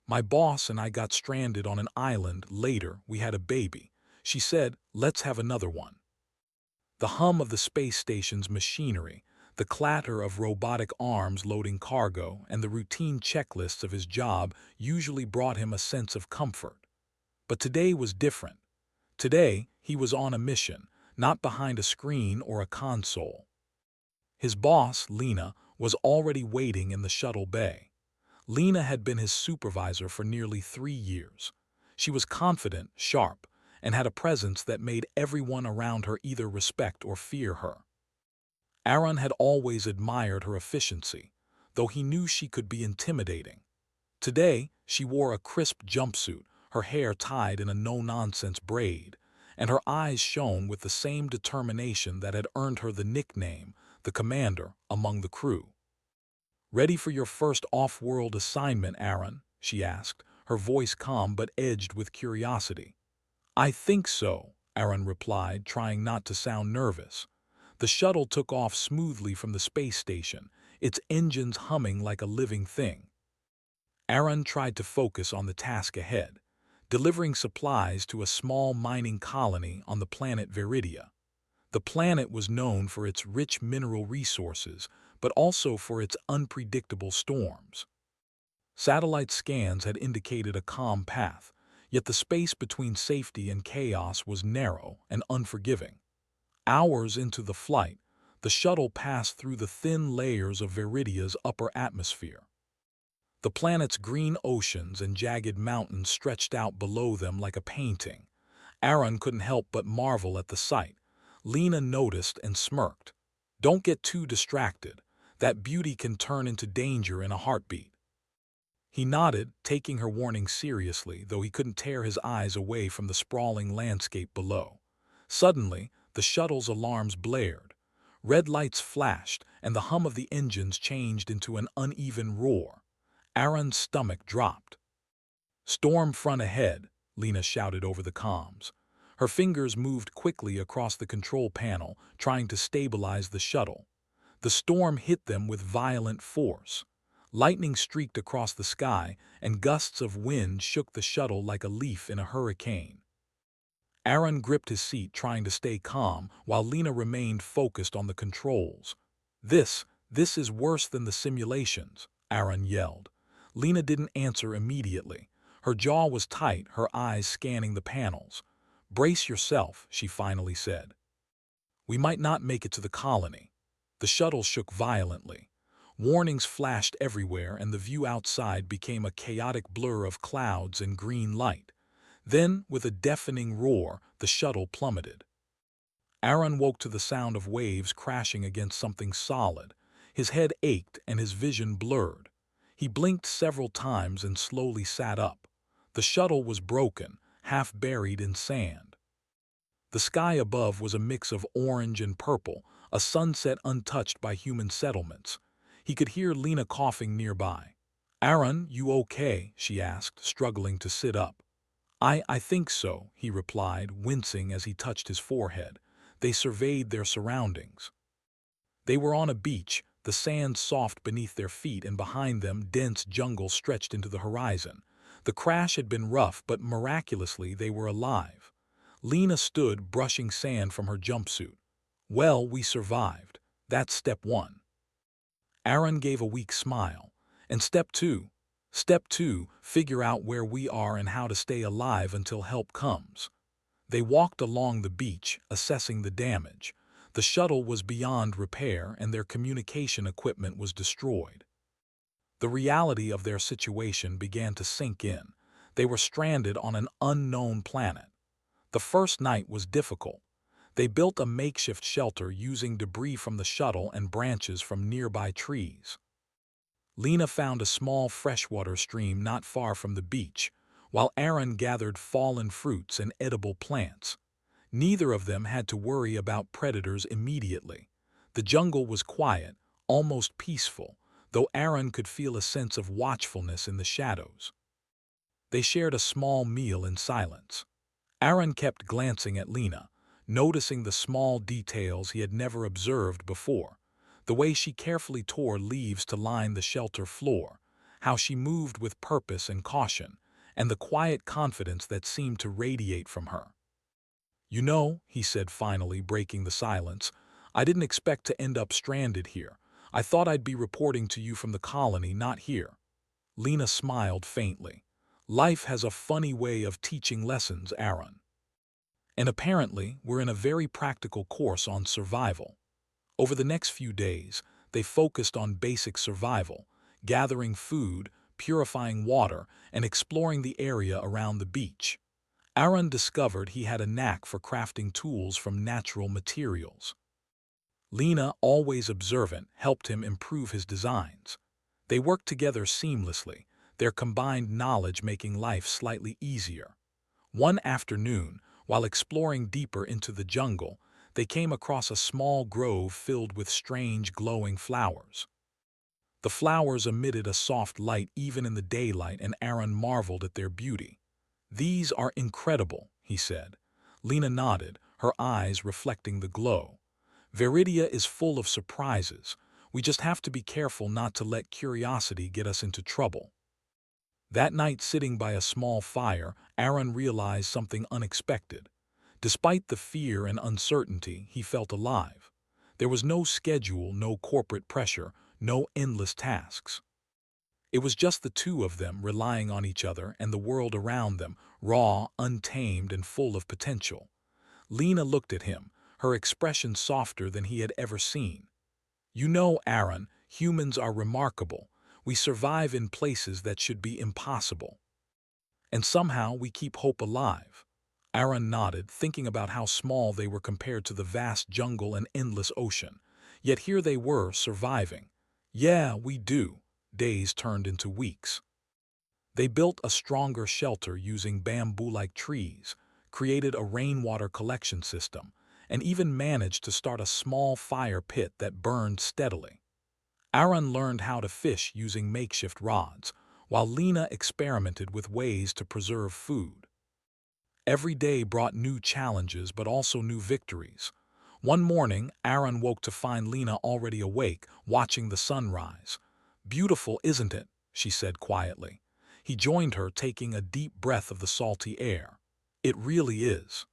My boss and I got stranded on an island. Later, we had a baby. She said, let's have another one. The hum of the space station's machinery, the clatter of robotic arms loading cargo, and the routine checklists of his job usually brought him a sense of comfort. But today was different. Today, he was on a mission, not behind a screen or a console. His boss, Lena, was already waiting in the shuttle bay. Lena had been his supervisor for nearly 3 years. She was confident, sharp, and had a presence that made everyone around her either respect or fear her. Aaron had always admired her efficiency, though he knew she could be intimidating. Today, she wore a crisp jumpsuit, her hair tied in a no-nonsense braid, and her eyes shone with the same determination that had earned her the nickname, the commander, among the crew. "Ready for your first off-world assignment, Aaron?" she asked, her voice calm but edged with curiosity. "I think so," Aaron replied, trying not to sound nervous. The shuttle took off smoothly from the space station, its engines humming like a living thing. Aaron tried to focus on the task ahead, delivering supplies to a small mining colony on the planet Viridia. The planet was known for its rich mineral resources, but also for its unpredictable storms. Satellite scans had indicated a calm path, yet the space between safety and chaos was narrow and unforgiving. Hours into the flight, the shuttle passed through the thin layers of Viridia's upper atmosphere. The planet's green oceans and jagged mountains stretched out below them like a painting. Aaron couldn't help but marvel at the sight. Lena noticed and smirked. "Don't get too distracted. That beauty can turn into danger in a heartbeat." He nodded, taking her warning seriously, though he couldn't tear his eyes away from the sprawling landscape below. Suddenly, the shuttle's alarms blared. Red lights flashed, and the hum of the engines changed into an uneven roar. Aaron's stomach dropped. "Storm front ahead," Lena shouted over the comms. Her fingers moved quickly across the control panel, trying to stabilize the shuttle. The storm hit them with violent force. Lightning streaked across the sky, and gusts of wind shook the shuttle like a leaf in a hurricane. Aaron gripped his seat, trying to stay calm, while Lena remained focused on the controls. This is worse than the simulations," Aaron yelled. Lena didn't answer immediately. Her jaw was tight, her eyes scanning the panels. "Brace yourself," she finally said. "We might not make it to the colony." The shuttle shook violently. Warnings flashed everywhere, and the view outside became a chaotic blur of clouds and green light. Then, with a deafening roar, the shuttle plummeted. Aaron woke to the sound of waves crashing against something solid. His head ached and his vision blurred. He blinked several times and slowly sat up. The shuttle was broken, half buried in sand. The sky above was a mix of orange and purple, a sunset untouched by human settlements. He could hear Lena coughing nearby. "Aaron, you okay?" she asked, struggling to sit up. I think so," he replied, wincing as he touched his forehead. They surveyed their surroundings. They were on a beach, the sand soft beneath their feet, and behind them dense jungle stretched into the horizon. The crash had been rough, but miraculously they were alive. Lena stood, brushing sand from her jumpsuit. "Well, we survived. That's step one." Aaron gave a weak smile. "And step two?" "Step two, figure out where we are and how to stay alive until help comes." They walked along the beach, assessing the damage. The shuttle was beyond repair, and their communication equipment was destroyed. The reality of their situation began to sink in. They were stranded on an unknown planet. The first night was difficult. They built a makeshift shelter using debris from the shuttle and branches from nearby trees. Lena found a small freshwater stream not far from the beach, while Aaron gathered fallen fruits and edible plants. Neither of them had to worry about predators immediately. The jungle was quiet, almost peaceful, though Aaron could feel a sense of watchfulness in the shadows. They shared a small meal in silence. Aaron kept glancing at Lena, noticing the small details he had never observed before. The way she carefully tore leaves to line the shelter floor, how she moved with purpose and caution, and the quiet confidence that seemed to radiate from her. "You know," he said finally, breaking the silence, "I didn't expect to end up stranded here. I thought I'd be reporting to you from the colony, not here." Lena smiled faintly. "Life has a funny way of teaching lessons, Aaron. And apparently, we're in a very practical course on survival." Over the next few days, they focused on basic survival, gathering food, purifying water, and exploring the area around the beach. Aaron discovered he had a knack for crafting tools from natural materials. Lena, always observant, helped him improve his designs. They worked together seamlessly, their combined knowledge making life slightly easier. One afternoon, while exploring deeper into the jungle, they came across a small grove filled with strange glowing flowers. The flowers emitted a soft light even in the daylight, and Aaron marveled at their beauty. "These are incredible," he said. Lena nodded, her eyes reflecting the glow. "Veridia is full of surprises. We just have to be careful not to let curiosity get us into trouble." That night, sitting by a small fire, Aaron realized something unexpected. Despite the fear and uncertainty, he felt alive. There was no schedule, no corporate pressure, no endless tasks. It was just the two of them relying on each other and the world around them, raw, untamed, and full of potential. Lena looked at him, her expression softer than he had ever seen. "You know, Aaron, humans are remarkable. We survive in places that should be impossible. And somehow we keep hope alive." Aaron nodded, thinking about how small they were compared to the vast jungle and endless ocean. Yet here they were, surviving. "Yeah, we do." Days turned into weeks. They built a stronger shelter using bamboo-like trees, created a rainwater collection system, and even managed to start a small fire pit that burned steadily. Aaron learned how to fish using makeshift rods, while Lena experimented with ways to preserve food. Every day brought new challenges but also new victories. One morning, Aaron woke to find Lena already awake, watching the sunrise. "Beautiful, isn't it?" she said quietly. He joined her, taking a deep breath of the salty air. "It really is.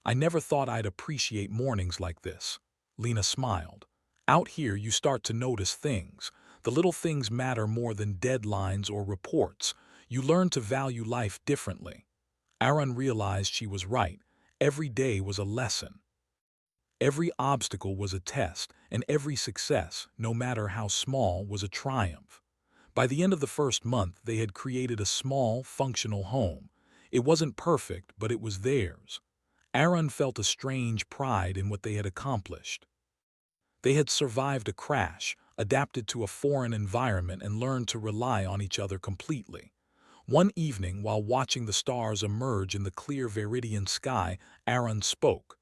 I never thought I'd appreciate mornings like this." Lena smiled. "Out here you start to notice things. The little things matter more than deadlines or reports. You learn to value life differently." Aaron realized she was right. Every day was a lesson. Every obstacle was a test, and every success, no matter how small, was a triumph. By the end of the first month, they had created a small, functional home. It wasn't perfect, but it was theirs. Aaron felt a strange pride in what they had accomplished. They had survived a crash, adapted to a foreign environment, and learned to rely on each other completely. One evening, while watching the stars emerge in the clear Viridian sky, Aaron spoke.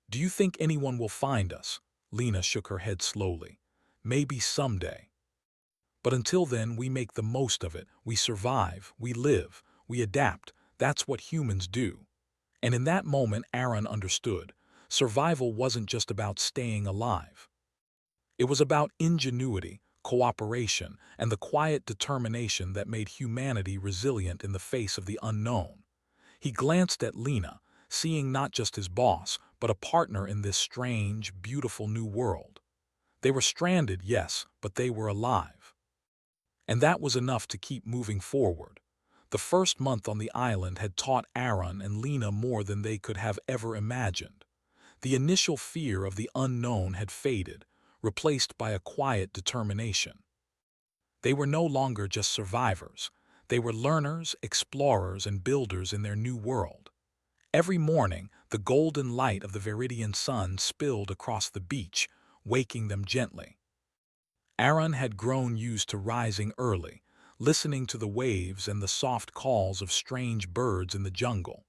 "Do you think anyone will find us?" Lena shook her head slowly. "Maybe someday. But until then, we make the most of it. We survive, we live, we adapt. That's what humans do." And in that moment, Aaron understood. Survival wasn't just about staying alive. It was about ingenuity, cooperation, and the quiet determination that made humanity resilient in the face of the unknown. He glanced at Lena, seeing not just his boss, but a partner in this strange, beautiful new world. They were stranded, yes, but they were alive. And that was enough to keep moving forward. The first month on the island had taught Aaron and Lena more than they could have ever imagined. The initial fear of the unknown had faded, replaced by a quiet determination. They were no longer just survivors. They were learners, explorers, and builders in their new world. Every morning, the golden light of the Viridian sun spilled across the beach, waking them gently. Aaron had grown used to rising early, listening to the waves and the soft calls of strange birds in the jungle.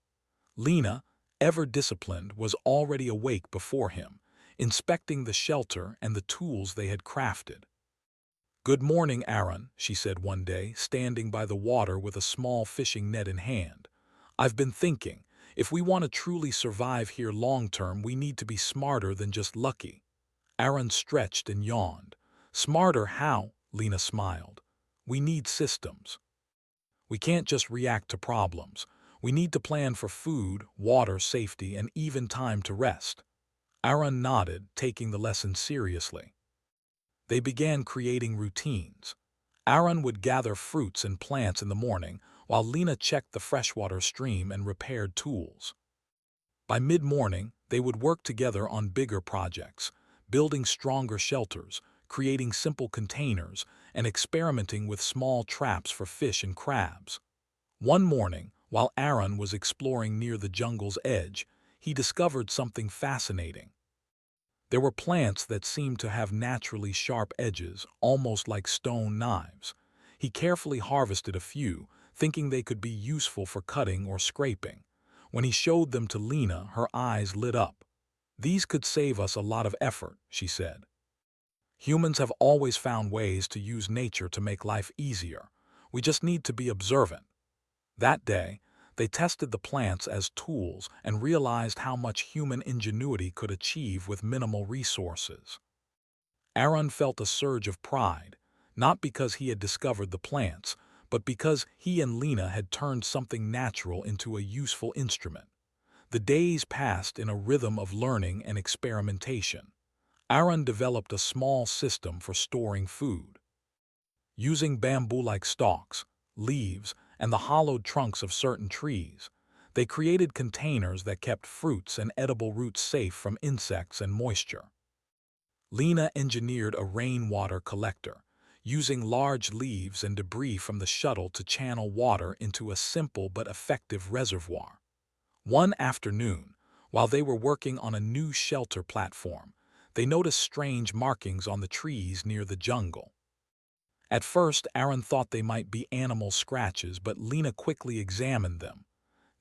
Lena, ever disciplined, was already awake before him, inspecting the shelter and the tools they had crafted. "Good morning, Aaron," she said one day, standing by the water with a small fishing net in hand. "I've been thinking, if we want to truly survive here long-term, we need to be smarter than just lucky." Aaron stretched and yawned. "Smarter how?" Lena smiled. We need systems. We can't just react to problems. We need to plan for food, water, safety, and even time to rest. Aaron nodded, taking the lesson seriously. They began creating routines. Aaron would gather fruits and plants in the morning, while Lena checked the freshwater stream and repaired tools. By mid-morning, they would work together on bigger projects, building stronger shelters, creating simple containers, and experimenting with small traps for fish and crabs. One morning, while Aaron was exploring near the jungle's edge, he discovered something fascinating. There were plants that seemed to have naturally sharp edges, almost like stone knives. He carefully harvested a few, thinking they could be useful for cutting or scraping. When he showed them to Lena, her eyes lit up. "These could save us a lot of effort," she said. "Humans have always found ways to use nature to make life easier. We just need to be observant." That day, they tested the plants as tools and realized how much human ingenuity could achieve with minimal resources. Aaron felt a surge of pride, not because he had discovered the plants, but because he and Lena had turned something natural into a useful instrument. The days passed in a rhythm of learning and experimentation. Aaron developed a small system for storing food. Using bamboo-like stalks, leaves, and the hollowed trunks of certain trees, they created containers that kept fruits and edible roots safe from insects and moisture. Lena engineered a rainwater collector, using large leaves and debris from the shuttle to channel water into a simple but effective reservoir. One afternoon, while they were working on a new shelter platform, they noticed strange markings on the trees near the jungle. At first, Aaron thought they might be animal scratches, but Lena quickly examined them.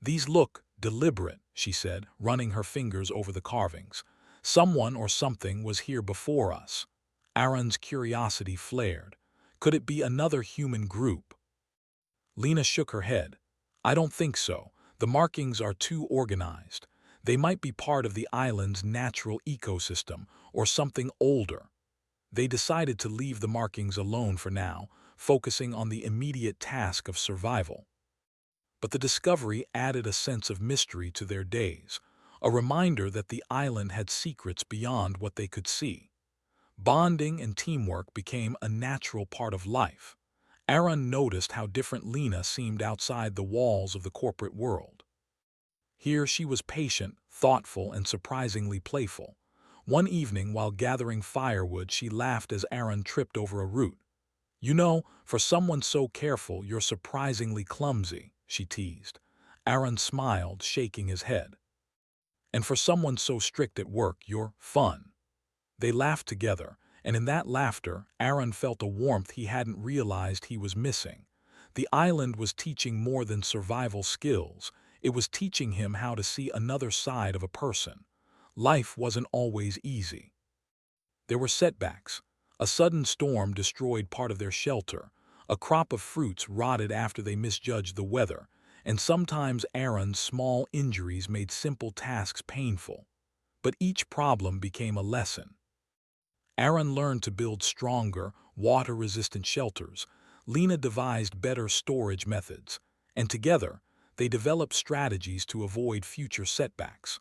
"These look deliberate," she said, running her fingers over the carvings. "Someone or something was here before us." Aaron's curiosity flared. Could it be another human group? Lena shook her head. "I don't think so. The markings are too organized. They might be part of the island's natural ecosystem, or something older." They decided to leave the markings alone for now, focusing on the immediate task of survival. But the discovery added a sense of mystery to their days, a reminder that the island had secrets beyond what they could see. Bonding and teamwork became a natural part of life. Aaron noticed how different Lena seemed outside the walls of the corporate world. Here she was patient, thoughtful, and surprisingly playful. One evening, while gathering firewood, she laughed as Aaron tripped over a root. "You know, for someone so careful, you're surprisingly clumsy," she teased. Aaron smiled, shaking his head. "And for someone so strict at work, you're fun." They laughed together, and in that laughter, Aaron felt a warmth he hadn't realized he was missing. The island was teaching more than survival skills. It was teaching him how to see another side of a person. Life wasn't always easy. There were setbacks. A sudden storm destroyed part of their shelter. A crop of fruits rotted after they misjudged the weather. And sometimes Aaron's small injuries made simple tasks painful. But each problem became a lesson. Aaron learned to build stronger, water-resistant shelters. Lena devised better storage methods. And together, they developed strategies to avoid future setbacks.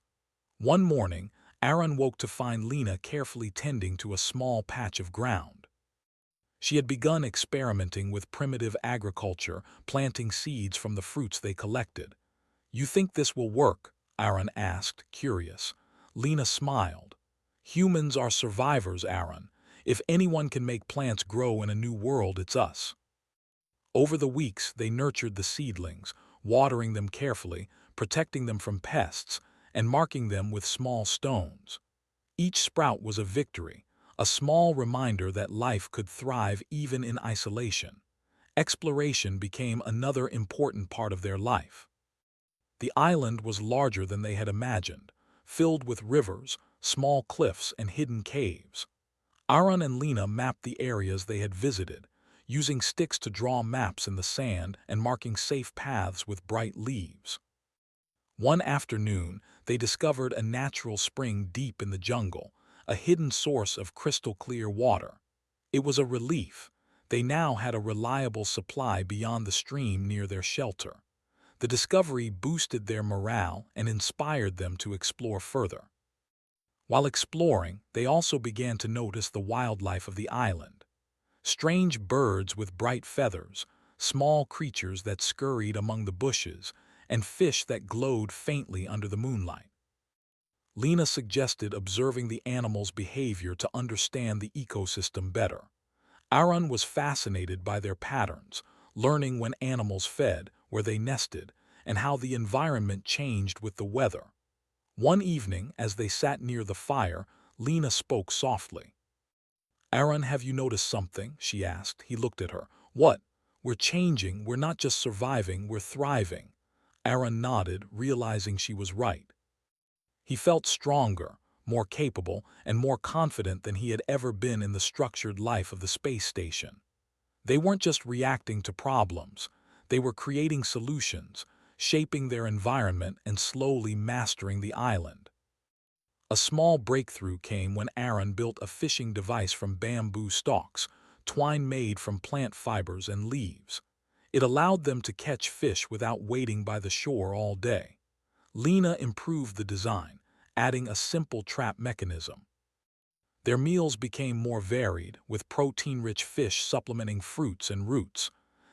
One morning, Aaron woke to find Lena carefully tending to a small patch of ground. She had begun experimenting with primitive agriculture, planting seeds from the fruits they collected. "You think this will work?" Aaron asked, curious. Lena smiled. "Humans are survivors, Aaron. If anyone can make plants grow in a new world, it's us." Over the weeks, they nurtured the seedlings, watering them carefully, protecting them from pests, and marking them with small stones. Each sprout was a victory, a small reminder that life could thrive even in isolation. Exploration became another important part of their life. The island was larger than they had imagined, filled with rivers, small cliffs, and hidden caves. Aaron and Lena mapped the areas they had visited, using sticks to draw maps in the sand and marking safe paths with bright leaves. One afternoon, they discovered a natural spring deep in the jungle, a hidden source of crystal-clear water. It was a relief. They now had a reliable supply beyond the stream near their shelter. The discovery boosted their morale and inspired them to explore further. While exploring, they also began to notice the wildlife of the island. Strange birds with bright feathers, small creatures that scurried among the bushes, and fish that glowed faintly under the moonlight. Lena suggested observing the animals' behavior to understand the ecosystem better. Aaron was fascinated by their patterns, learning when animals fed, where they nested, and how the environment changed with the weather. One evening, as they sat near the fire, Lena spoke softly. "Aaron, have you noticed something?" she asked. He looked at her. "What?" "We're changing. We're not just surviving, we're thriving." Aaron nodded, realizing she was right. He felt stronger, more capable, and more confident than he had ever been in the structured life of the space station. They weren't just reacting to problems. They were creating solutions, shaping their environment, and slowly mastering the island. A small breakthrough came when Aaron built a fishing device from bamboo stalks, twine made from plant fibers and leaves. It allowed them to catch fish without waiting by the shore all day. Lena improved the design, adding a simple trap mechanism. Their meals became more varied, with protein-rich fish supplementing fruits and roots.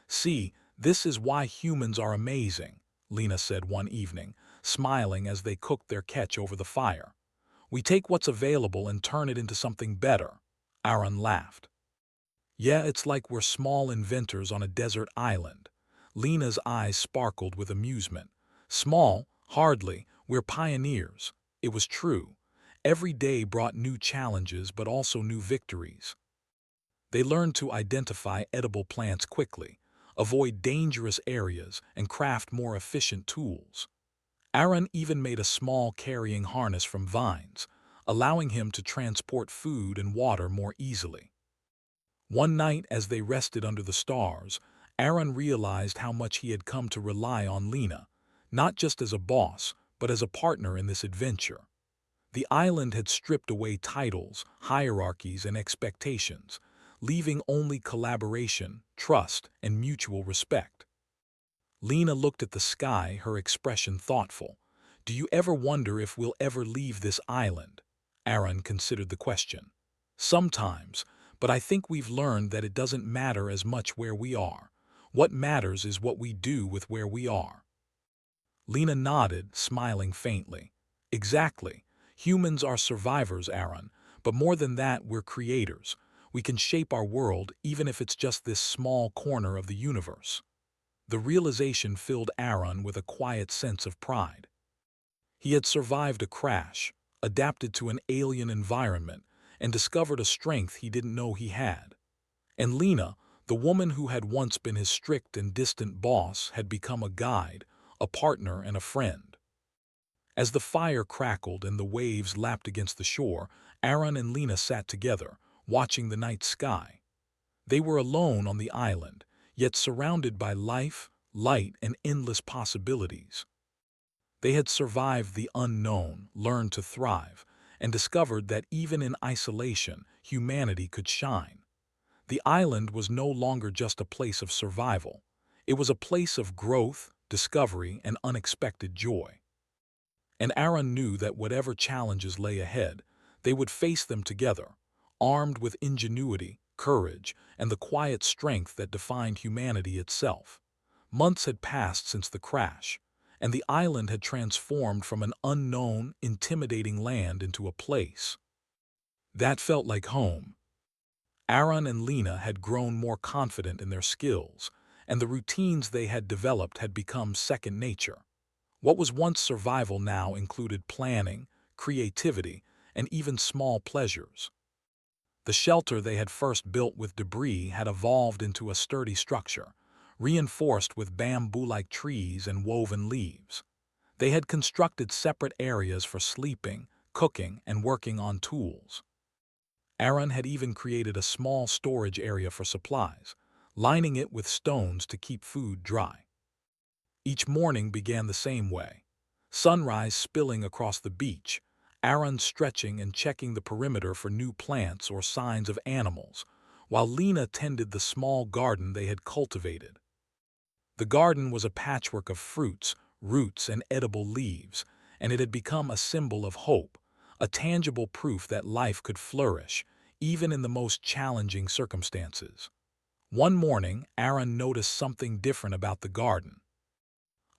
"See, this is why humans are amazing," Lena said one evening, smiling as they cooked their catch over the fire. "We take what's available and turn it into something better." Aaron laughed. "Yeah, it's like we're small inventors on a desert island." Lena's eyes sparkled with amusement. "Small? Hardly. We're pioneers." It was true. Every day brought new challenges but also new victories. They learned to identify edible plants quickly, avoid dangerous areas, and craft more efficient tools. Aaron even made a small carrying harness from vines, allowing him to transport food and water more easily. One night, as they rested under the stars, Aaron realized how much he had come to rely on Lena, not just as a boss, but as a partner in this adventure. The island had stripped away titles, hierarchies, and expectations, leaving only collaboration, trust, and mutual respect. Lena looked at the sky, her expression thoughtful. "Do you ever wonder if we'll ever leave this island?" Aaron considered the question. "Sometimes, but I think we've learned that it doesn't matter as much where we are. What matters is what we do with where we are." Lena nodded, smiling faintly. "Exactly. Humans are survivors, Aaron, but more than that, we're creators. We can shape our world even if it's just this small corner of the universe." The realization filled Aaron with a quiet sense of pride. He had survived a crash, adapted to an alien environment, and discovered a strength he didn't know he had. And Lena, the woman who had once been his strict and distant boss, had become a guide, a partner, and a friend. As the fire crackled and the waves lapped against the shore, Aaron and Lena sat together, watching the night sky. They were alone on the island, yet surrounded by life, light, and endless possibilities. They had survived the unknown, learned to thrive, and discovered that even in isolation, humanity could shine. The island was no longer just a place of survival. It was a place of growth, discovery, and unexpected joy. And Aaron knew that whatever challenges lay ahead, they would face them together, armed with ingenuity, courage, and the quiet strength that defined humanity itself. Months had passed since the crash, and the island had transformed from an unknown, intimidating land into a place that felt like home. Aaron and Lena had grown more confident in their skills, and the routines they had developed had become second nature. What was once survival now included planning, creativity, and even small pleasures. The shelter they had first built with debris had evolved into a sturdy structure, reinforced with bamboo-like trees and woven leaves. They had constructed separate areas for sleeping, cooking, and working on tools. Aaron had even created a small storage area for supplies, lining it with stones to keep food dry. Each morning began the same way. Sunrise spilling across the beach, Aaron stretching and checking the perimeter for new plants or signs of animals, while Lena tended the small garden they had cultivated. The garden was a patchwork of fruits, roots, and edible leaves, and it had become a symbol of hope, a tangible proof that life could flourish, even in the most challenging circumstances. One morning, Aaron noticed something different about the garden.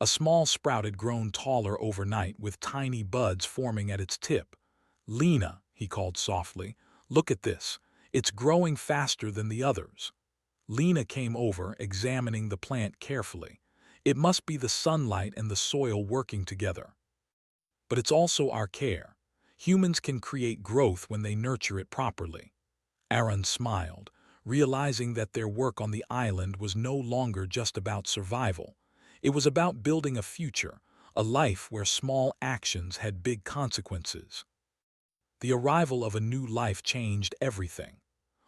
A small sprout had grown taller overnight with tiny buds forming at its tip. "Lena," he called softly, "look at this. It's growing faster than the others." Lena came over, examining the plant carefully. "It must be the sunlight and the soil working together. But it's also our care. Humans can create growth when they nurture it properly." Aaron smiled, realizing that their work on the island was no longer just about survival. It was about building a future, a life where small actions had big consequences. The arrival of a new life changed everything.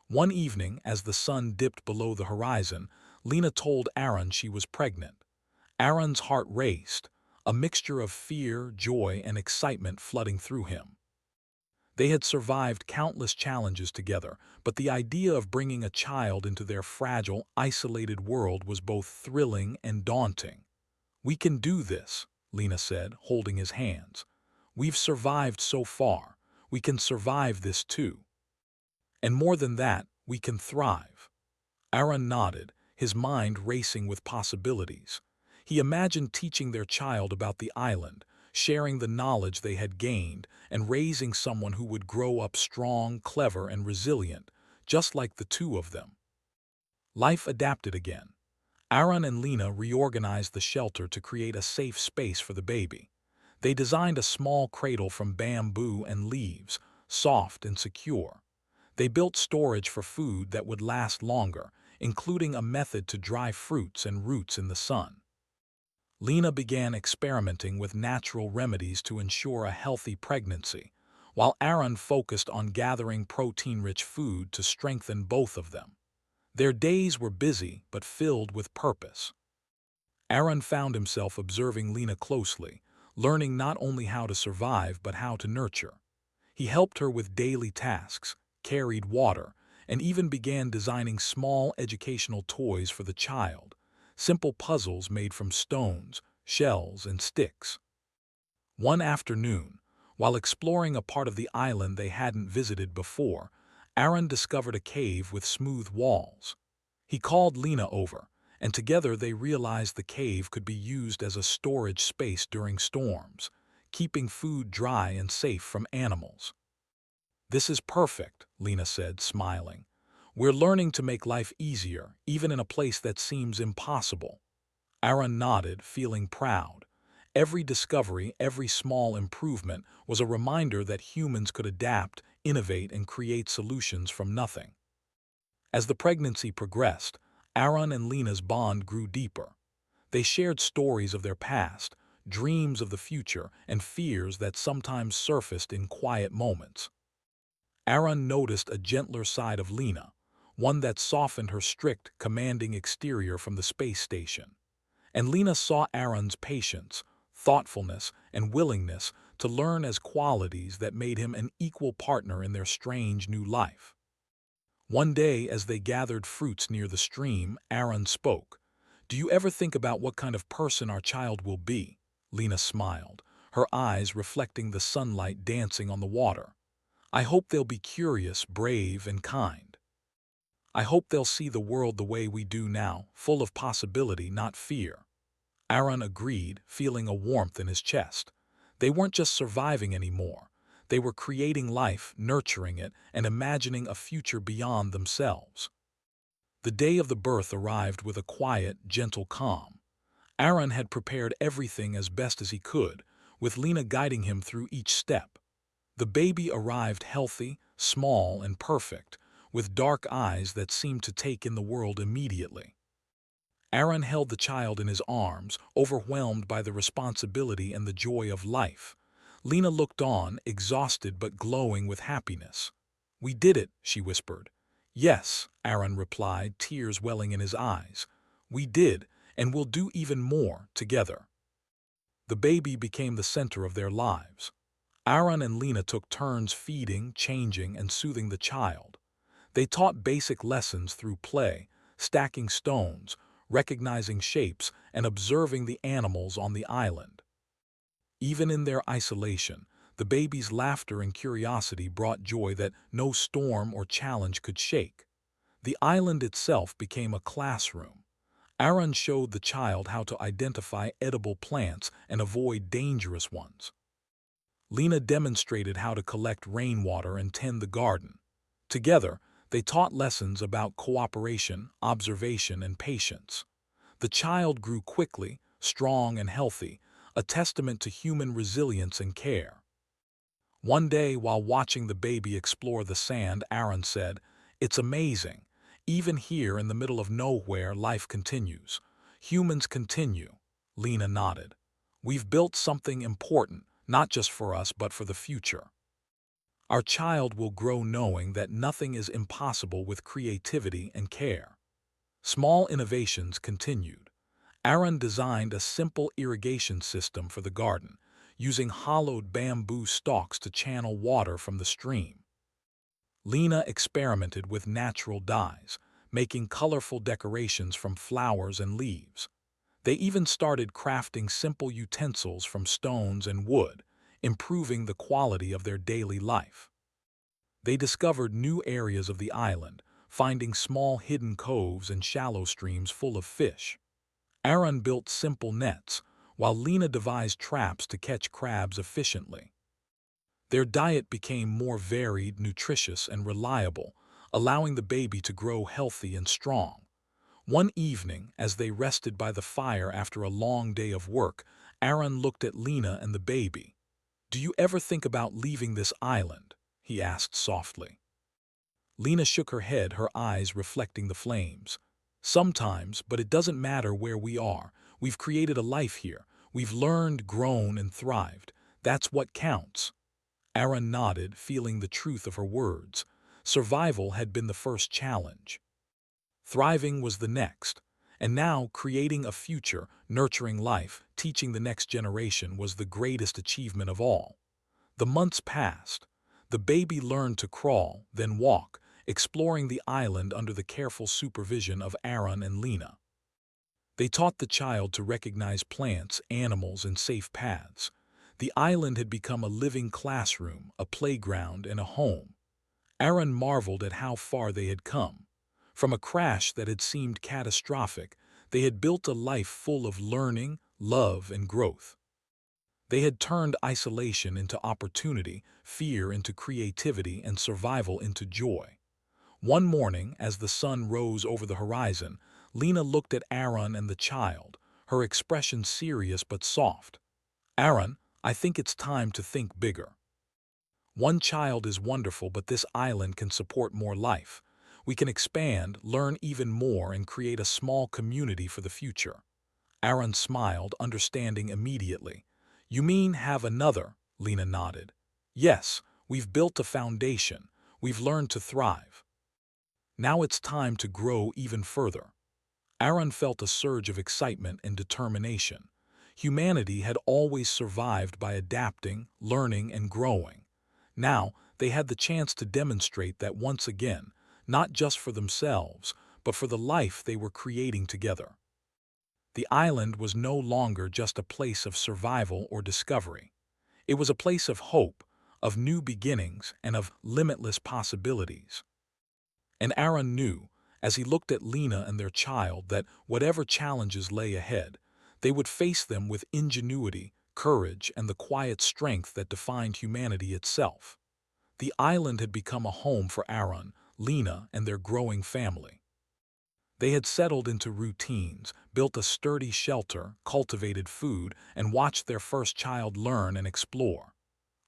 One evening, as the sun dipped below the horizon, Lena told Aaron she was pregnant. Aaron's heart raced, a mixture of fear, joy, and excitement flooding through him. They had survived countless challenges together, but the idea of bringing a child into their fragile, isolated world was both thrilling and daunting. "We can do this," Lena said, holding his hands. "We've survived so far. We can survive this too. And more than that, we can thrive." Aaron nodded, his mind racing with possibilities. He imagined teaching their child about the island, sharing the knowledge they had gained, and raising someone who would grow up strong, clever, and resilient, just like the two of them. Life adapted again. Aaron and Lena reorganized the shelter to create a safe space for the baby. They designed a small cradle from bamboo and leaves, soft and secure. They built storage for food that would last longer, including a method to dry fruits and roots in the sun. Lena began experimenting with natural remedies to ensure a healthy pregnancy, while Aaron focused on gathering protein-rich food to strengthen both of them. Their days were busy but filled with purpose. Aaron found himself observing Lena closely, learning not only how to survive but how to nurture. He helped her with daily tasks, carried water, and even began designing small educational toys for the child, simple puzzles made from stones, shells, and sticks. One afternoon, while exploring a part of the island they hadn't visited before, Aaron discovered a cave with smooth walls. He called Lena over, and together they realized the cave could be used as a storage space during storms, keeping food dry and safe from animals. "This is perfect," Lena said, smiling. "We're learning to make life easier, even in a place that seems impossible." Aaron nodded, feeling proud. Every discovery, every small improvement was a reminder that humans could adapt, innovate, and create solutions from nothing. As the pregnancy progressed, Aaron and Lena's bond grew deeper. They shared stories of their past, dreams of the future, and fears that sometimes surfaced in quiet moments. Aaron noticed a gentler side of Lena, one that softened her strict, commanding exterior from the space station. And Lena saw Aaron's patience, thoughtfulness, and willingness to learn as qualities that made him an equal partner in their strange new life. One day, as they gathered fruits near the stream, Aaron spoke. "Do you ever think about what kind of person our child will be?" Lena smiled, her eyes reflecting the sunlight dancing on the water. "I hope they'll be curious, brave, and kind. I hope they'll see the world the way we do now, full of possibility, not fear." Aaron agreed, feeling a warmth in his chest. They weren't just surviving anymore. They were creating life, nurturing it, and imagining a future beyond themselves. The day of the birth arrived with a quiet, gentle calm. Aaron had prepared everything as best as he could, with Lena guiding him through each step. The baby arrived healthy, small, and perfect, with dark eyes that seemed to take in the world immediately. Aaron held the child in his arms, overwhelmed by the responsibility and the joy of life. Lena looked on, exhausted but glowing with happiness. "We did it," she whispered. "Yes," Aaron replied, tears welling in his eyes. "We did, and we'll do even more together." The baby became the center of their lives. Aaron and Lena took turns feeding, changing, and soothing the child. They taught basic lessons through play, stacking stones, recognizing shapes, and observing the animals on the island. Even in their isolation, the baby's laughter and curiosity brought joy that no storm or challenge could shake. The island itself became a classroom. Aaron showed the child how to identify edible plants and avoid dangerous ones. Lena demonstrated how to collect rainwater and tend the garden. Together, they taught lessons about cooperation, observation, and patience. The child grew quickly, strong and healthy, a testament to human resilience and care. One day, while watching the baby explore the sand, Aaron said, "It's amazing. Even here in the middle of nowhere, life continues. Humans continue." Lena nodded. "We've built something important, not just for us, but for the future. Our child will grow knowing that nothing is impossible with creativity and care." Small innovations continued. Aaron designed a simple irrigation system for the garden, using hollowed bamboo stalks to channel water from the stream. Lena experimented with natural dyes, making colorful decorations from flowers and leaves. They even started crafting simple utensils from stones and wood, improving the quality of their daily life. They discovered new areas of the island, finding small hidden coves and shallow streams full of fish. Aaron built simple nets, while Lena devised traps to catch crabs efficiently. Their diet became more varied, nutritious, and reliable, allowing the baby to grow healthy and strong. One evening, as they rested by the fire after a long day of work, Aaron looked at Lena and the baby. "Do you ever think about leaving this island?" he asked softly. Lena shook her head, her eyes reflecting the flames. "Sometimes, but it doesn't matter where we are. We've created a life here. We've learned, grown, and thrived. That's what counts." Aaron nodded, feeling the truth of her words. Survival had been the first challenge. Thriving was the next. And now, creating a future, nurturing life, teaching the next generation was the greatest achievement of all. The months passed. The baby learned to crawl, then walk, exploring the island under the careful supervision of Aaron and Lena. They taught the child to recognize plants, animals, and safe paths. The island had become a living classroom, a playground, and a home. Aaron marveled at how far they had come. From a crash that had seemed catastrophic, they had built a life full of learning, love, and growth. They had turned isolation into opportunity, fear into creativity, and survival into joy. One morning, as the sun rose over the horizon, Lena looked at Aaron and the child, her expression serious but soft. "Aaron, I think it's time to think bigger. One child is wonderful, but this island can support more life. We can expand, learn even more, and create a small community for the future." Aaron smiled, understanding immediately. "You mean have another?" Lena nodded. "Yes, we've built a foundation. We've learned to thrive. Now it's time to grow even further." Aaron felt a surge of excitement and determination. Humanity had always survived by adapting, learning, and growing. Now, they had the chance to demonstrate that once again, not just for themselves, but for the life they were creating together. The island was no longer just a place of survival or discovery. It was a place of hope, of new beginnings, and of limitless possibilities. And Aaron knew, as he looked at Lena and their child, that whatever challenges lay ahead, they would face them with ingenuity, courage, and the quiet strength that defined humanity itself. The island had become a home for Aaron, Lena, and their growing family. They had settled into routines, built a sturdy shelter, cultivated food, and watched their first child learn and explore.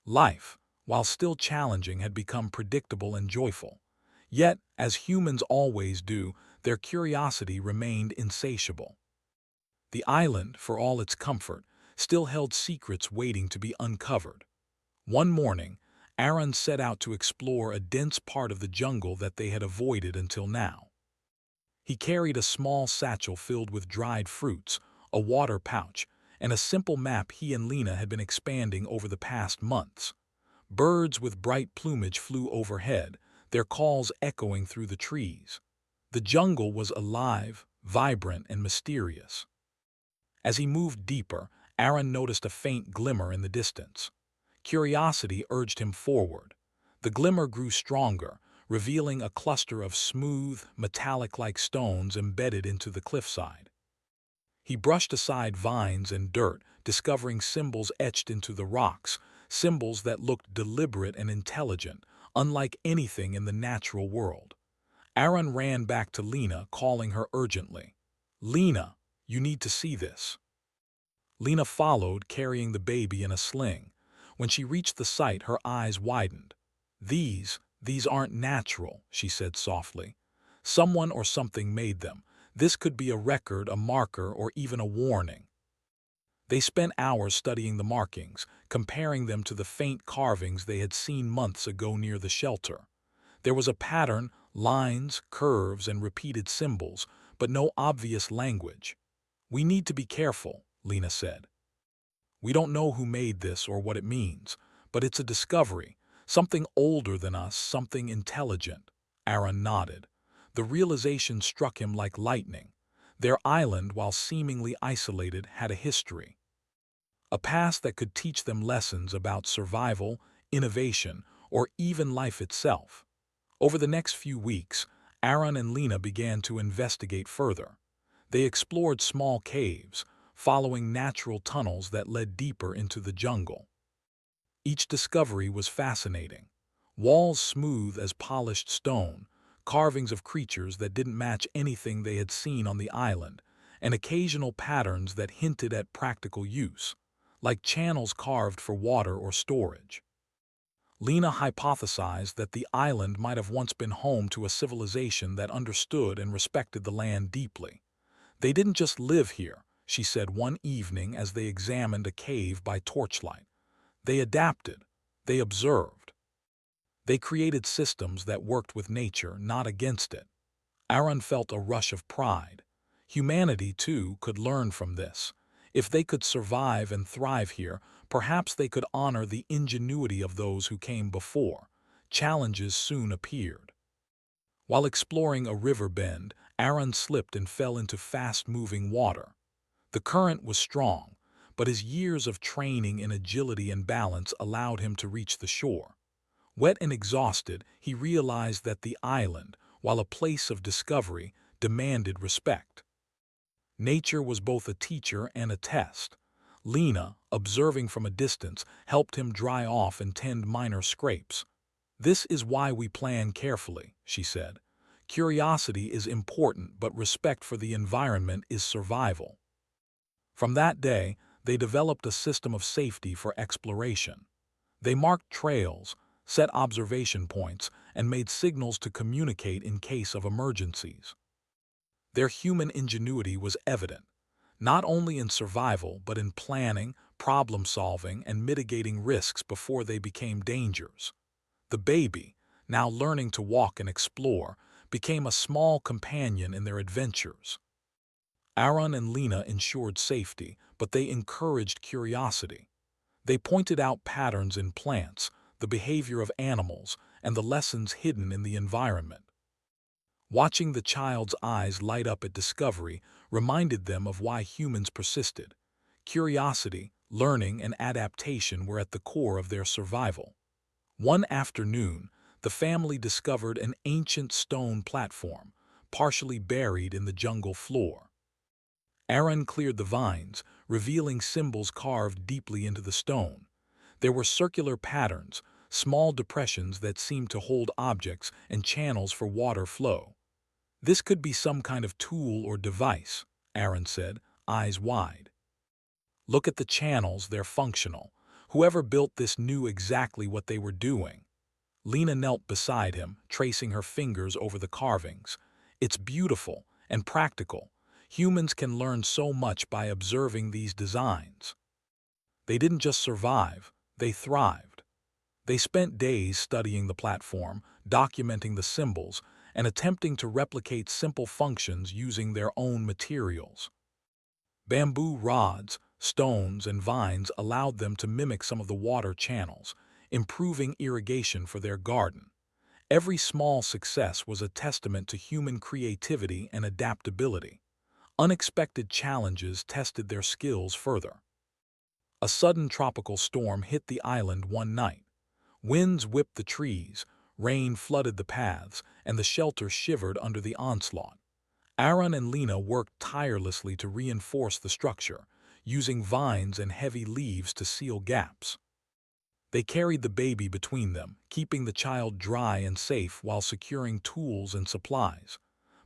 Life, while still challenging, had become predictable and joyful. Yet, as humans always do, their curiosity remained insatiable. The island, for all its comfort, still held secrets waiting to be uncovered. One morning, Aaron set out to explore a dense part of the jungle that they had avoided until now. He carried a small satchel filled with dried fruits, a water pouch, and a simple map he and Lena had been expanding over the past months. Birds with bright plumage flew overhead, their calls echoing through the trees. The jungle was alive, vibrant, and mysterious. As he moved deeper, Aaron noticed a faint glimmer in the distance. Curiosity urged him forward. The glimmer grew stronger, revealing a cluster of smooth, metallic-like stones embedded into the cliffside. He brushed aside vines and dirt, discovering symbols etched into the rocks, symbols that looked deliberate and intelligent, unlike anything in the natural world. Aaron ran back to Lena, calling her urgently. "Lena, you need to see this." Lena followed, carrying the baby in a sling. When she reached the site, her eyes widened. These aren't natural," she said softly. "Someone or something made them. This could be a record, a marker, or even a warning." They spent hours studying the markings, comparing them to the faint carvings they had seen months ago near the shelter. There was a pattern, lines, curves, and repeated symbols, but no obvious language. "We need to be careful," Lena said. "We don't know who made this or what it means, but it's a discovery, something older than us, something intelligent." Aaron nodded. The realization struck him like lightning. Their island, while seemingly isolated, had a history. A past that could teach them lessons about survival, innovation, or even life itself. Over the next few weeks, Aaron and Lena began to investigate further. They explored small caves, following natural tunnels that led deeper into the jungle. Each discovery was fascinating. Walls smooth as polished stone, carvings of creatures that didn't match anything they had seen on the island, and occasional patterns that hinted at practical use, like channels carved for water or storage. Lena hypothesized that the island might have once been home to a civilization that understood and respected the land deeply. "They didn't just live here," she said one evening as they examined a cave by torchlight. "They adapted. They observed. They created systems that worked with nature, not against it." Aaron felt a rush of pride. Humanity, too, could learn from this. If they could survive and thrive here, perhaps they could honor the ingenuity of those who came before. Challenges soon appeared. While exploring a river bend, Aaron slipped and fell into fast-moving water. The current was strong, but his years of training in agility and balance allowed him to reach the shore. Wet and exhausted, he realized that the island, while a place of discovery, demanded respect. Nature was both a teacher and a test. Lena, observing from a distance, helped him dry off and tend minor scrapes. "This is why we plan carefully," she said. "Curiosity is important, but respect for the environment is survival." From that day, they developed a system of safety for exploration. They marked trails, set observation points, and made signals to communicate in case of emergencies. Their human ingenuity was evident, not only in survival but in planning, problem-solving, and mitigating risks before they became dangers. The baby, now learning to walk and explore, became a small companion in their adventures. Aaron and Lena ensured safety, but they encouraged curiosity. They pointed out patterns in plants, the behavior of animals, and the lessons hidden in the environment. Watching the child's eyes light up at discovery reminded them of why humans persisted. Curiosity, learning, and adaptation were at the core of their survival. One afternoon, the family discovered an ancient stone platform, partially buried in the jungle floor. Aaron cleared the vines, revealing symbols carved deeply into the stone. There were circular patterns, small depressions that seemed to hold objects, and channels for water flow. "This could be some kind of tool or device," Aaron said, eyes wide. "Look at the channels, they're functional. Whoever built this knew exactly what they were doing." Lena knelt beside him, tracing her fingers over the carvings. "It's beautiful and practical. Humans can learn so much by observing these designs." They didn't just survive, they thrived. They spent days studying the platform, documenting the symbols, and attempting to replicate simple functions using their own materials. Bamboo rods, stones, and vines allowed them to mimic some of the water channels, improving irrigation for their garden. Every small success was a testament to human creativity and adaptability. Unexpected challenges tested their skills further. A sudden tropical storm hit the island one night. Winds whipped the trees, rain flooded the paths, and the shelter shivered under the onslaught. Aaron and Lena worked tirelessly to reinforce the structure, using vines and heavy leaves to seal gaps. They carried the baby between them, keeping the child dry and safe while securing tools and supplies.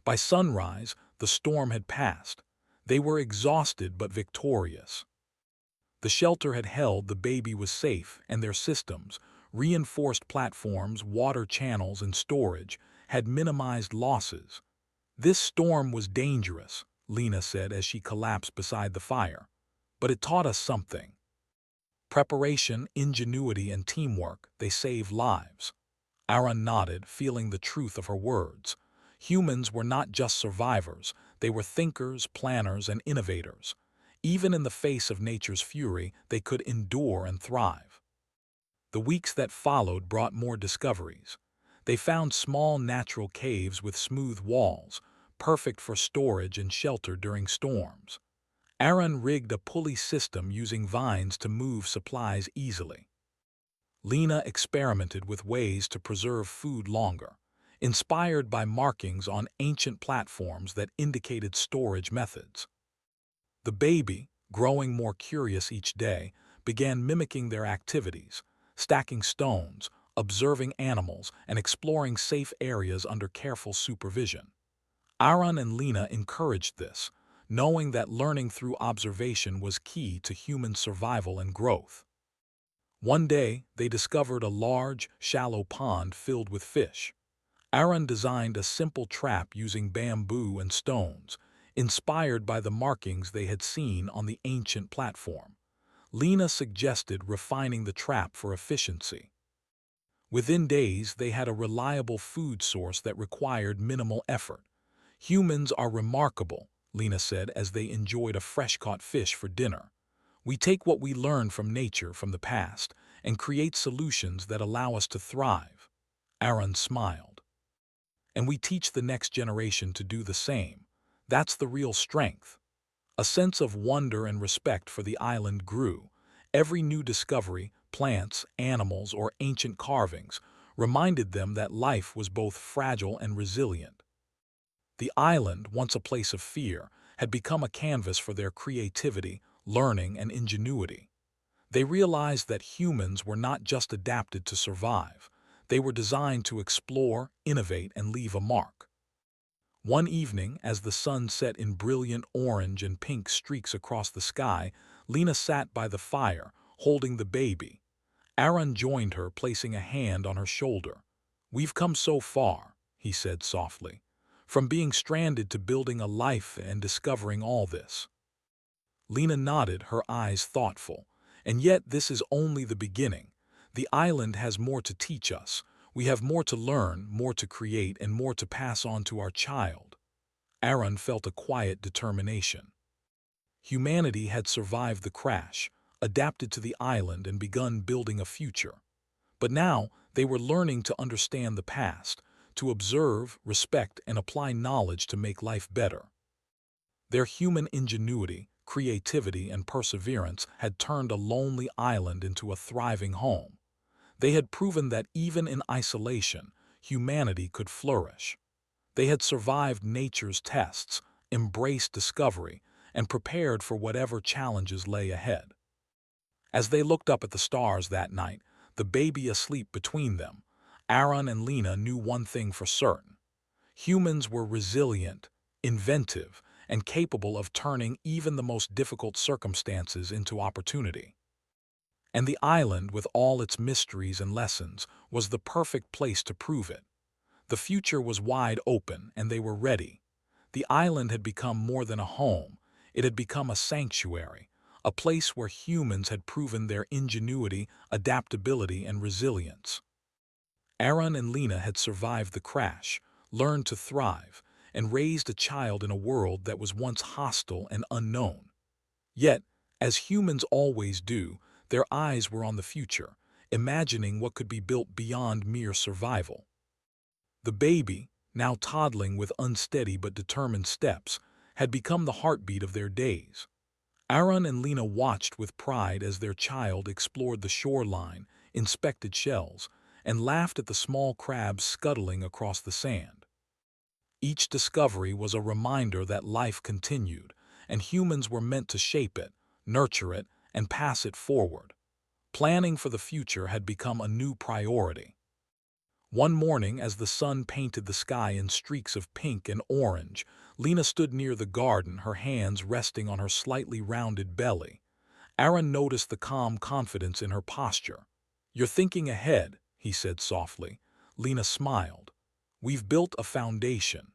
By sunrise, the storm had passed. They were exhausted but victorious. The shelter had held the baby was safe, and their systems, reinforced platforms, water channels, and storage, had minimized losses. This storm was dangerous, Lena said as she collapsed beside the fire. But it taught us something. Preparation, ingenuity, and teamwork, they saved lives. Aaron nodded, feeling the truth of her words. Humans were not just survivors, they were thinkers, planners, and innovators. Even in the face of nature's fury, they could endure and thrive. The weeks that followed brought more discoveries. They found small natural caves with smooth walls, perfect for storage and shelter during storms. Aaron rigged a pulley system using vines to move supplies easily. Lena experimented with ways to preserve food longer, inspired by markings on ancient platforms that indicated storage methods. The baby, growing more curious each day, began mimicking their activities, stacking stones, observing animals, and exploring safe areas under careful supervision. Aaron and Lena encouraged this, knowing that learning through observation was key to human survival and growth. One day, they discovered a large, shallow pond filled with fish. Aaron designed a simple trap using bamboo and stones, inspired by the markings they had seen on the ancient platform. Lena suggested refining the trap for efficiency. Within days, they had a reliable food source that required minimal effort. Humans are remarkable, Lena said as they enjoyed a fresh-caught fish for dinner. We take what we learn from nature from the past and create solutions that allow us to thrive. Aaron smiled. And we teach the next generation to do the same. That's the real strength. A sense of wonder and respect for the island grew. Every new discovery, plants, animals, or ancient carvings, reminded them that life was both fragile and resilient. The island, once a place of fear, had become a canvas for their creativity, learning, and ingenuity. They realized that humans were not just adapted to survive. They were designed to explore, innovate, and leave a mark. One evening, as the sun set in brilliant orange and pink streaks across the sky, Lena sat by the fire, holding the baby. Aaron joined her, placing a hand on her shoulder. "We've come so far," he said softly, "from being stranded to building a life and discovering all this." Lena nodded, her eyes thoughtful. "And yet this is only the beginning. The island has more to teach us. We have more to learn, more to create, and more to pass on to our child." Aaron felt a quiet determination. Humanity had survived the crash, adapted to the island, and begun building a future. But now they were learning to understand the past, to observe, respect, and apply knowledge to make life better. Their human ingenuity, creativity, and perseverance had turned a lonely island into a thriving home. They had proven that even in isolation, humanity could flourish. They had survived nature's tests, embraced discovery, and prepared for whatever challenges lay ahead. As they looked up at the stars that night, the baby asleep between them, Aaron and Lena knew one thing for certain. Humans were resilient, inventive, and capable of turning even the most difficult circumstances into opportunity. And the island, with all its mysteries and lessons, was the perfect place to prove it. The future was wide open, and they were ready. The island had become more than a home. It had become a sanctuary, a place where humans had proven their ingenuity, adaptability, and resilience. Aaron and Lena had survived the crash, learned to thrive, and raised a child in a world that was once hostile and unknown. Yet, as humans always do, their eyes were on the future, imagining what could be built beyond mere survival. The baby, now toddling with unsteady but determined steps, had become the heartbeat of their days. Aaron and Lena watched with pride as their child explored the shoreline, inspected shells, and laughed at the small crabs scuttling across the sand. Each discovery was a reminder that life continued, and humans were meant to shape it, nurture it, and pass it forward. Planning for the future had become a new priority. One morning, as the sun painted the sky in streaks of pink and orange, Lena stood near the garden, her hands resting on her slightly rounded belly. Aaron noticed the calm confidence in her posture. "You're thinking ahead," he said softly. Lena smiled. "We've built a foundation.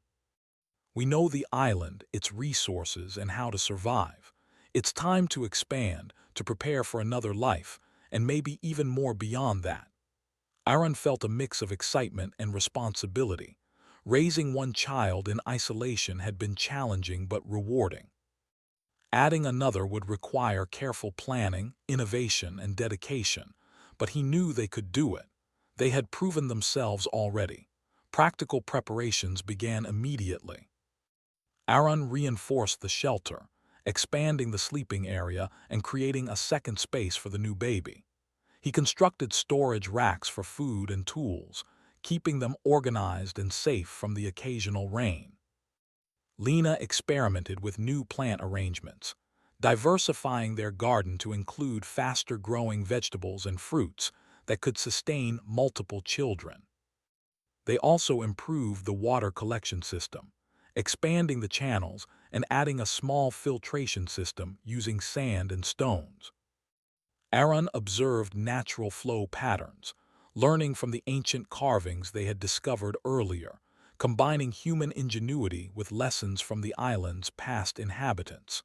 We know the island, its resources, and how to survive. It's time to expand, to prepare for another life, and maybe even more beyond that." Aaron felt a mix of excitement and responsibility. Raising one child in isolation had been challenging but rewarding. Adding another would require careful planning, innovation, and dedication, but he knew they could do it. They had proven themselves already. Practical preparations began immediately. Aaron reinforced the shelter, expanding the sleeping area and creating a second space for the new baby. He constructed storage racks for food and tools, keeping them organized and safe from the occasional rain. Lena experimented with new plant arrangements, diversifying their garden to include faster-growing vegetables and fruits that could sustain multiple children. They also improved the water collection system, expanding the channels and adding a small filtration system using sand and stones. Aaron observed natural flow patterns, learning from the ancient carvings they had discovered earlier, combining human ingenuity with lessons from the island's past inhabitants.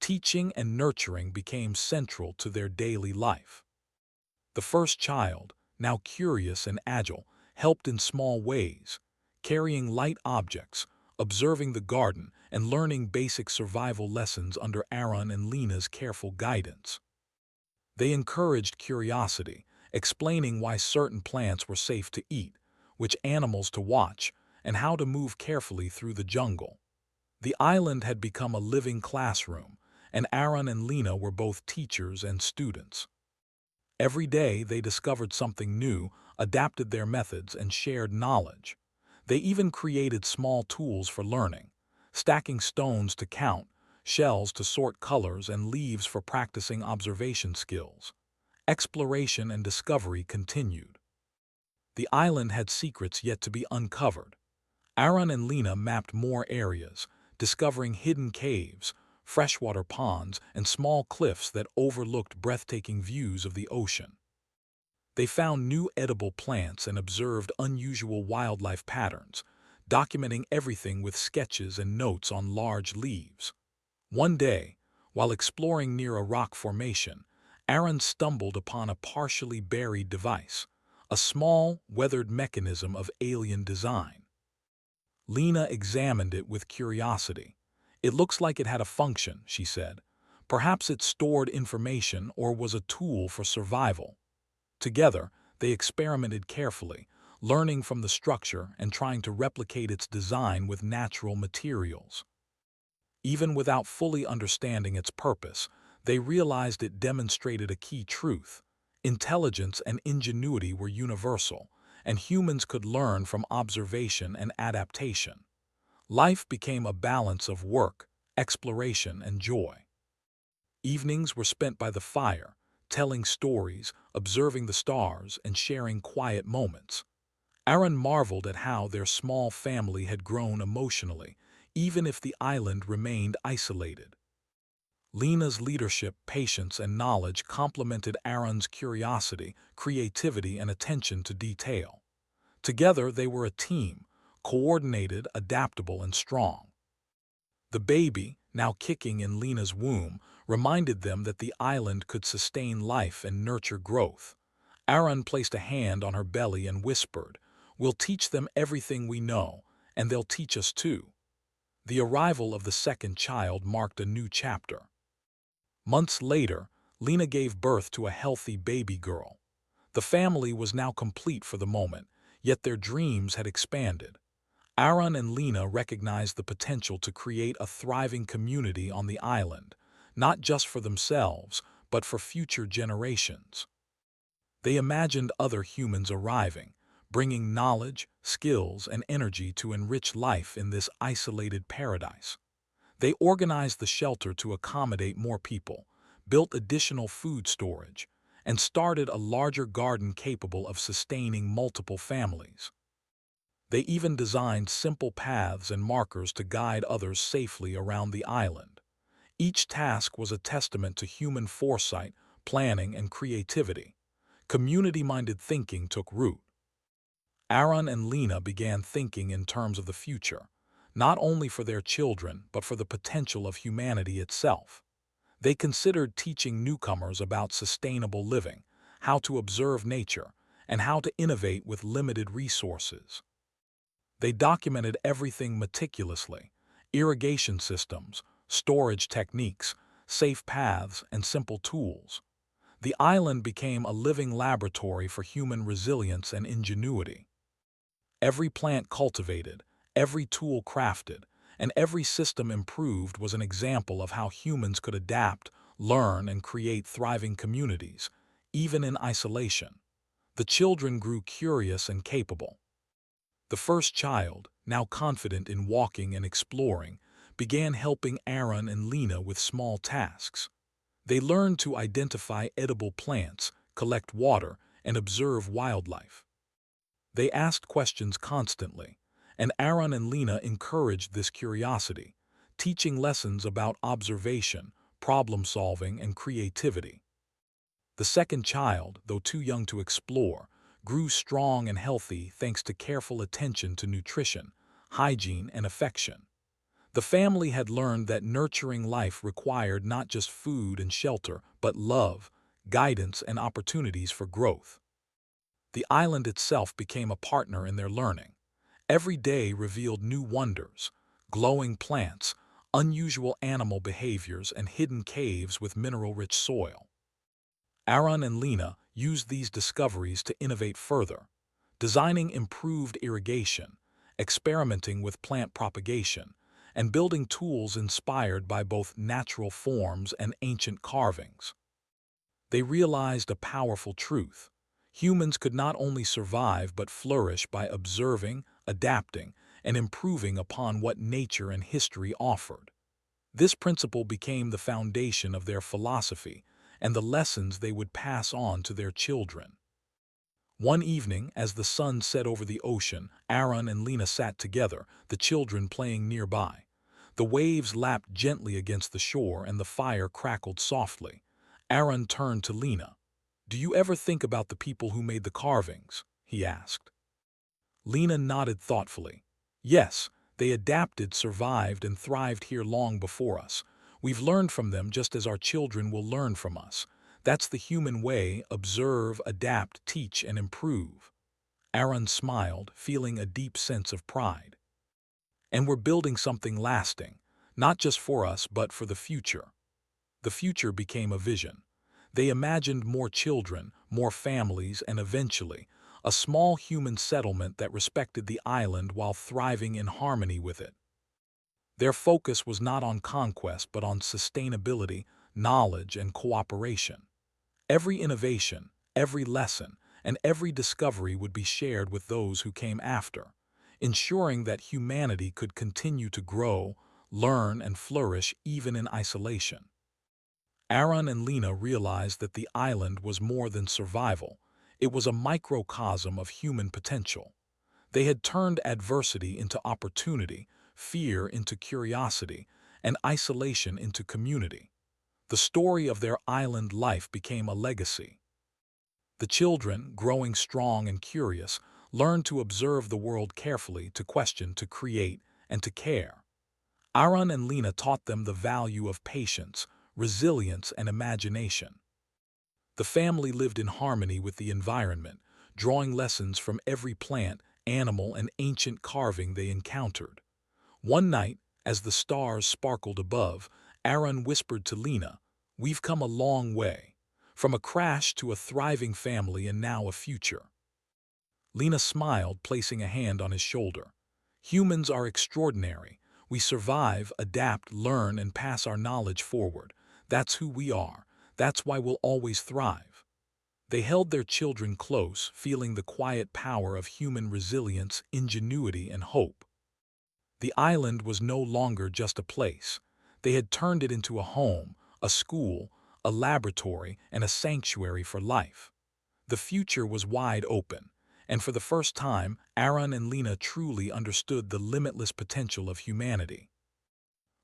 Teaching and nurturing became central to their daily life. The first child, now curious and agile, helped in small ways, carrying light objects, observing the garden, and learning basic survival lessons under Aaron and Lena's careful guidance. They encouraged curiosity, explaining why certain plants were safe to eat, which animals to watch, and how to move carefully through the jungle. The island had become a living classroom, and Aaron and Lena were both teachers and students. Every day they discovered something new, adapted their methods, and shared knowledge. They even created small tools for learning, stacking stones to count, shells to sort colors, and leaves for practicing observation skills. Exploration and discovery continued. The island had secrets yet to be uncovered. Aaron and Lena mapped more areas, discovering hidden caves, freshwater ponds, and small cliffs that overlooked breathtaking views of the ocean. They found new edible plants and observed unusual wildlife patterns, documenting everything with sketches and notes on large leaves. One day, while exploring near a rock formation, Aaron stumbled upon a partially buried device, a small, weathered mechanism of alien design. Lena examined it with curiosity. "It looks like it had a function," she said. "Perhaps it stored information or was a tool for survival." Together, they experimented carefully, learning from the structure and trying to replicate its design with natural materials. Even without fully understanding its purpose, they realized it demonstrated a key truth. Intelligence and ingenuity were universal, and humans could learn from observation and adaptation. Life became a balance of work, exploration, and joy. Evenings were spent by the fire, telling stories, observing the stars, and sharing quiet moments. Aaron marveled at how their small family had grown emotionally, even if the island remained isolated. Lena's leadership, patience, and knowledge complemented Aaron's curiosity, creativity, and attention to detail. Together, they were a team, coordinated, adaptable, and strong. The baby, now kicking in Lena's womb, reminded them that the island could sustain life and nurture growth. Aaron placed a hand on her belly and whispered, "We'll teach them everything we know, and they'll teach us too." The arrival of the second child marked a new chapter. Months later, Lena gave birth to a healthy baby girl. The family was now complete for the moment, Yet their dreams had expanded. Aaron and Lena recognized the potential to create a thriving community on the island, not just for themselves, but for future generations. They imagined other humans arriving, bringing knowledge, skills, and energy to enrich life in this isolated paradise. They organized the shelter to accommodate more people, built additional food storage, and started a larger garden capable of sustaining multiple families. They even designed simple paths and markers to guide others safely around the island. Each task was a testament to human foresight, planning, and creativity. Community-minded thinking took root. Aaron and Lena began thinking in terms of the future, not only for their children, but for the potential of humanity itself. They considered teaching newcomers about sustainable living, how to observe nature, and how to innovate with limited resources. They documented everything meticulously: irrigation systems, storage techniques, safe paths, and simple tools. The island became a living laboratory for human resilience and ingenuity. Every plant cultivated, every tool crafted, and every system improved was an example of how humans could adapt, learn, and create thriving communities, even in isolation. The children grew curious and capable. The first child, now confident in walking and exploring, began helping Aaron and Lena with small tasks. They learned to identify edible plants, collect water, and observe wildlife. They asked questions constantly, and Aaron and Lena encouraged this curiosity, teaching lessons about observation, problem-solving, and creativity. The second child, though too young to explore, grew strong and healthy thanks to careful attention to nutrition, hygiene, and affection. The family had learned that nurturing life required not just food and shelter, but love, guidance, and opportunities for growth. The island itself became a partner in their learning. Every day revealed new wonders: glowing plants, unusual animal behaviors, and hidden caves with mineral-rich soil. Aaron and Lena used these discoveries to innovate further, designing improved irrigation, experimenting with plant propagation, and building tools inspired by both natural forms and ancient carvings. They realized a powerful truth: humans could not only survive but flourish by observing, adapting, and improving upon what nature and history offered. This principle became the foundation of their philosophy and the lessons they would pass on to their children. One evening, as the sun set over the ocean, Aaron and Lena sat together, the children playing nearby. The waves lapped gently against the shore and the fire crackled softly. Aaron turned to Lena. "Do you ever think about the people who made the carvings?" he asked. Lena nodded thoughtfully. "Yes, they adapted, survived, and thrived here long before us. We've learned from them just as our children will learn from us. That's the human way: observe, adapt, teach, and improve." Aaron smiled, feeling a deep sense of pride. "And we're building something lasting, not just for us but for the future." The future became a vision. They imagined more children, more families, and eventually, a small human settlement that respected the island while thriving in harmony with it. Their focus was not on conquest but on sustainability, knowledge, and cooperation. Every innovation, every lesson, and every discovery would be shared with those who came after, ensuring that humanity could continue to grow, learn, and flourish even in isolation. Aaron and Lena realized that the island was more than survival. It was a microcosm of human potential. They had turned adversity into opportunity, fear into curiosity, and isolation into community. The story of their island life became a legacy. The children, growing strong and curious, learned to observe the world carefully, to question, to create, and to care. Aaron and Lena taught them the value of patience, resilience, and imagination. The family lived in harmony with the environment, drawing lessons from every plant, animal, and ancient carving they encountered. One night, as the stars sparkled above, Aaron whispered to Lena, "We've come a long way, from a crash to a thriving family and now a future." Lena smiled, placing a hand on his shoulder. Humans are extraordinary. We survive, adapt, learn, and pass our knowledge forward. That's who we are. That's why we'll always thrive. They held their children close, feeling the quiet power of human resilience, ingenuity, and hope. The island was no longer just a place. They had turned it into a home, a school, a laboratory, and a sanctuary for life. The future was wide open, and for the first time, Aaron and Lena truly understood the limitless potential of humanity.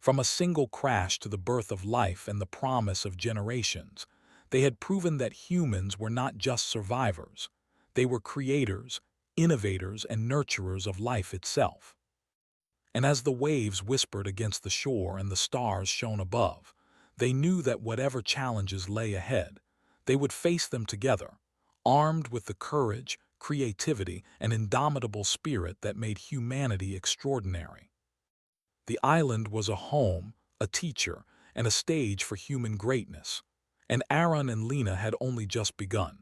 From a single crash to the birth of life and the promise of generations, they had proven that humans were not just survivors. They were creators, innovators, and nurturers of life itself. And as the waves whispered against the shore and the stars shone above, they knew that whatever challenges lay ahead, they would face them together, armed with the courage, creativity, and indomitable spirit that made humanity extraordinary. The island was a home, a teacher, and a stage for human greatness, and Aaron and Lena had only just begun.